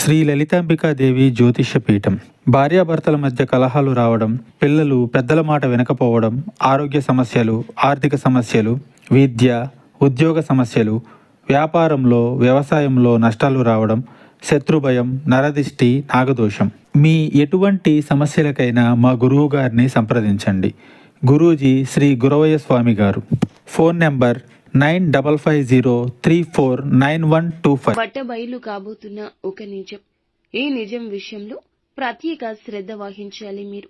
శ్రీ లలితాంబికాదేవి జ్యోతిష్య పీఠం. భార్యాభర్తల మధ్య కలహాలు రావడం, పిల్లలు పెద్దల మాట వినకపోవడం, ఆరోగ్య సమస్యలు, ఆర్థిక సమస్యలు, విద్య, ఉద్యోగ సమస్యలు, వ్యాపారంలో వ్యవసాయంలో నష్టాలు రావడం, శత్రుభయం, నరదిష్టి, నాగదోషం. మీ ఎటువంటి సమస్యలకైనా మా గురువు గారిని సంప్రదించండి. గురూజీ శ్రీ గురవయ్య స్వామి గారు. Phone number 9550349125. బట్టబయలు కాబోతున్న ఒక నిజం. ఈ నిజం విషయంలో ప్రత్యేక శ్రద్ధ వహించాలి మీరు.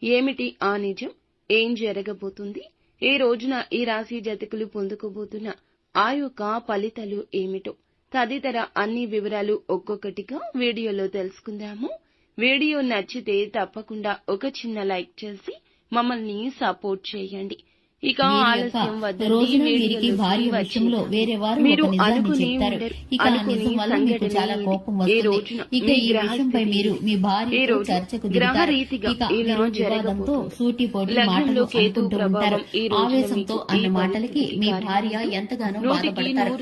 ఏమిటి ఆ నిజం? ఏం జరగబోతుంది? ఈ రోజున ఈ రాశి జాతకులు పొందుకోబోతున్న ఆ యొక్క ఫలితాలు ఏమిటో తదితర అన్ని వివరాలు ఒక్కొక్కటిగా వీడియోలో తెలుసుకుందాము. వీడియో నచ్చితే తప్పకుండా ఒక చిన్న లైక్ చేసి మమ్మల్ని సపోర్ట్ చేయండి. ఇక ఆలస్యం వద్దండి. వీరికి భార్య విషయంలో వేరే వారు ఒక నిజాన్ని చెప్తారు. ఇక ఆ నిజం వల్ల మీకు చాలా కోపం వస్తుంది. ఇక ఈ విషయంపై మీరు మీ భార్యతో చర్చకు దిగుతారు. ఇక మీరు వివాదంతో సూటిపోటి మాటలు అనుకుంటూ ఉంటారు. ఆవేశంతో అన్న మాటలకి మీ భార్య ఎంతగానో బాధపడతారు.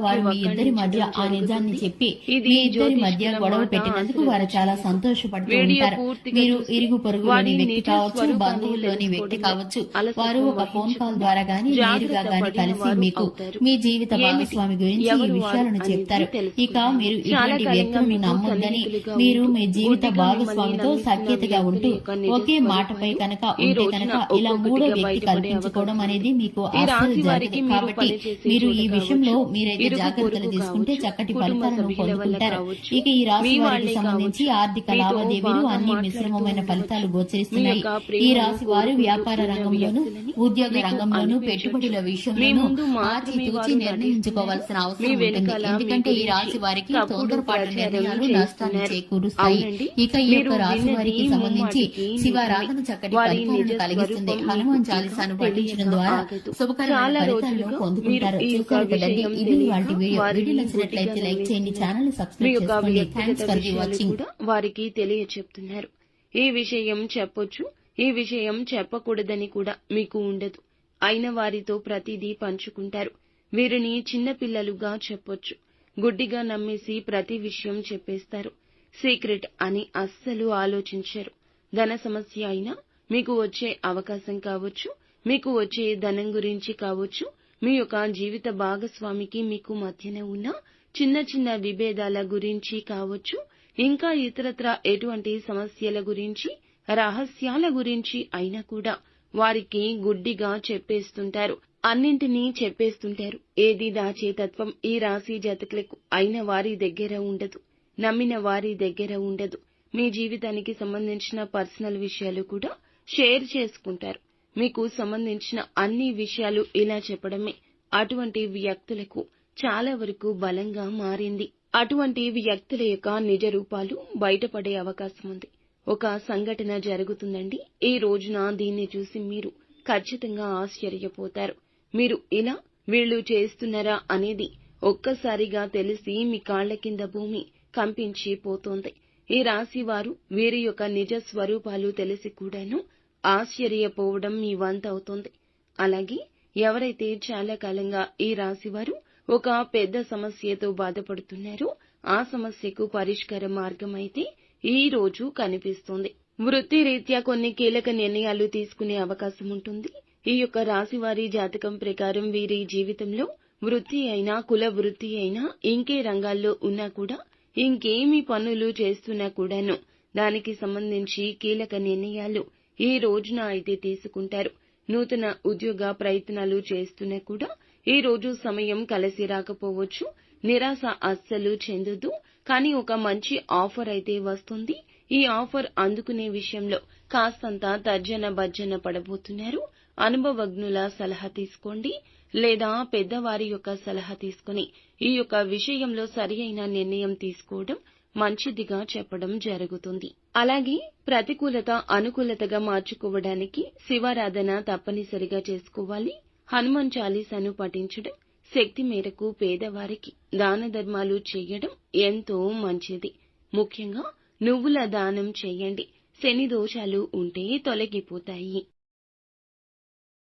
వారు మీ ఇద్దరి మధ్య ఆ నిజాన్ని చెప్పి మీ ఇద్దరి మధ్య గొడవ పెట్టినందుకు వారు చాలా సంతోషపడుతూ ఉంటారు. మీరు ఇరుగు పొరుగులోని వ్యక్తి కావచ్చు, బంధువుల్లోని వ్యక్తి కావచ్చు, వారు ఒక ఫోన్ కాల్ ద్వారా గానీ నేరుగా గానీ కలిసి మీకు మీ జీవిత భాగస్వామి గురించి ఈ విషయాలను చెప్తారు. ఇక మీరు ఇటువంటి వ్యక్తులను నమ్మొద్దని, మీరు మీ జీవిత భాగస్వామితో సఖ్యతగా ఉంటూ ఒకే మాటపై కనుక ఉంటే కనుక ఇలా మూడో వ్యక్తి కల్పించుకోవడం అనేది మీకు అస్సలు జరగదు. కాబట్టి మీరు ఈ విషయంలో మీరైతే జాగ్రత్తలు తీసుకుంటే చక్కటి ఫలితాలను పొందుకుంటారు. ఇక ఈ రాశి వారికి సంబంధించి ఆర్థిక లావాదేవీలు అన్ని మిశ్రమమైన ఫలితాలు గోచరిస్తున్నాయి. ఈ రాశి వారు వ్యాపార రంగంలోనూ ఉద్యోగ రంగంలోనూ పెట్టుబడుల విషయంలోనూ ఆచితూచి నిర్ణయించుకోవాల్సిన అవసరం ఉంటుంది. ఎందుకంటే ఈ రాశి వారికి తొందరపాటు నిర్ణయాలు నష్టాన్ని చేకూరుస్తాయి. ఇక ఈ యొక్క రాశి వారికి సంబంధించి శివారాధన చక్కటి ఫలితాలను కలిగిస్తుంది. హనుమాన్ చాలీసాను పఠించడం ద్వారా శుభకరమైన ఫలితాలను పొందుకుంటారు. చూసారు కదండి, ఇది వాటి వీడియో. వీడియో నచ్చినట్లయితే లైక్ చేయండి, ఛానల్ సబ్స్క్రైబ్ చేసుకోండి. Thanks for the watching. వారికి తెలియచెప్తున్నారు. ఈ విషయం చెప్పొచ్చు, ఈ విషయం చెప్పకూడదని కూడా మీకు ఉండదు. అయిన వారితో ప్రతిదీ పంచుకుంటారు. వీరిని చిన్నపిల్లలుగా చెప్పొచ్చు. గుడ్డిగా నమ్మేసి ప్రతి విషయం చెప్పేస్తారు. సీక్రెట్ అని అస్సలు ఆలోచించరు. ధన సమస్య అయినా, మీకు వచ్చే అవకాశం కావచ్చు, మీకు వచ్చే ధనం గురించి కావచ్చు, మీ యొక్క జీవిత భాగస్వామికి మీకు మధ్యన ఉన్న చిన్న చిన్న విభేదాల గురించి కావచ్చు, ఇంకా ఇతరత్రా ఎటువంటి సమస్యల గురించి, రహస్యాల గురించి అయినా కూడా వారికి గుడ్డిగా చెప్పేస్తుంటారు. అన్నింటినీ చెప్పేస్తుంటారు. ఏది దాచేతత్వం ఈ రాశి జాతకులకు అయిన వారి దగ్గర ఉండదు, నమ్మిన వారి దగ్గర ఉండదు. మీ జీవితానికి సంబంధించిన పర్సనల్ విషయాలు కూడా షేర్ చేసుకుంటారు. మీకు సంబంధించిన అన్ని విషయాలు ఇలా చెప్పడమే అటువంటి వ్యక్తులకు చాలా వరకు బలంగా మారింది. అటువంటి వ్యక్తుల యొక్క నిజ రూపాలు బయటపడే అవకాశం ఉంది. ఒక సంఘటన జరుగుతుందండి. ఈ రోజున దీన్ని చూసి మీరు ఖచ్చితంగా ఆశ్చర్యపోతారు. మీరు ఇలా వీళ్ళు చేస్తున్నారా అనేది ఒక్కసారిగా తెలిసి మీ కాళ్ల కింద భూమి కంపించి పోతోంది. ఈ రాశి వారు వీరి యొక్క నిజ స్వరూపాలు తెలిసి కూడాను ఆశ్చర్యపోవడం మీ వంత అవుతోంది. అలాగే ఎవరైతే చాలా కాలంగా ఈ రాశి వారు ఒక పెద్ద సమస్యతో బాధపడుతున్నారో ఆ సమస్యకు పరిష్కార మార్గం అయితే ఈ రోజు కనిపిస్తుంది. వృత్తి రీత్యా కొన్ని కీలక నిర్ణయాలు తీసుకునే అవకాశం ఉంటుంది. ఈ యొక్క రాశి వారి జాతకం ప్రకారం వీరి జీవితంలో వృత్తి అయినా, కుల వృత్తి అయినా, ఇంకే రంగాల్లో ఉన్నా కూడా, ఇంకేమి పనులు చేస్తున్నా కూడాను దానికి సంబంధించి కీలక నిర్ణయాలు ఈ రోజున అయితే తీసుకుంటారు. నూతన ఉద్యోగ ప్రయత్నాలు చేస్తున్నా కూడా ఈ రోజు సమయం కలిసి రాకపోవచ్చు. నిరాశ అస్సలు చెందొద్దు. కానీ ఒక మంచి ఆఫర్ అయితే వస్తుంది. ఈ ఆఫర్ అందుకునే విషయంలో కాస్తంత తర్జన భర్జన పడబోతున్నారు. అనుభవజ్ఞుల సలహా తీసుకోండి, లేదా పెద్దవారి యొక్క సలహా తీసుకుని ఈ యొక్క విషయంలో సరియైన నిర్ణయం తీసుకోవడం మంచిదిగా చెప్పడం జరుగుతుంది. అలాగే ప్రతికూలత అనుకూలతగా మార్చుకోవడానికి శివారాధన తప్పనిసరిగా చేసుకోవాలి. హనుమాన్ చాలీసాను పఠించడం, శక్తి మేరకు పేదవారికి దాన ధర్మాలు చేయడం ఎంతో మంచిది. ముఖ్యంగా నువ్వుల దానం చేయండి. శని దోషాలు ఉంటే తొలగిపోతాయి.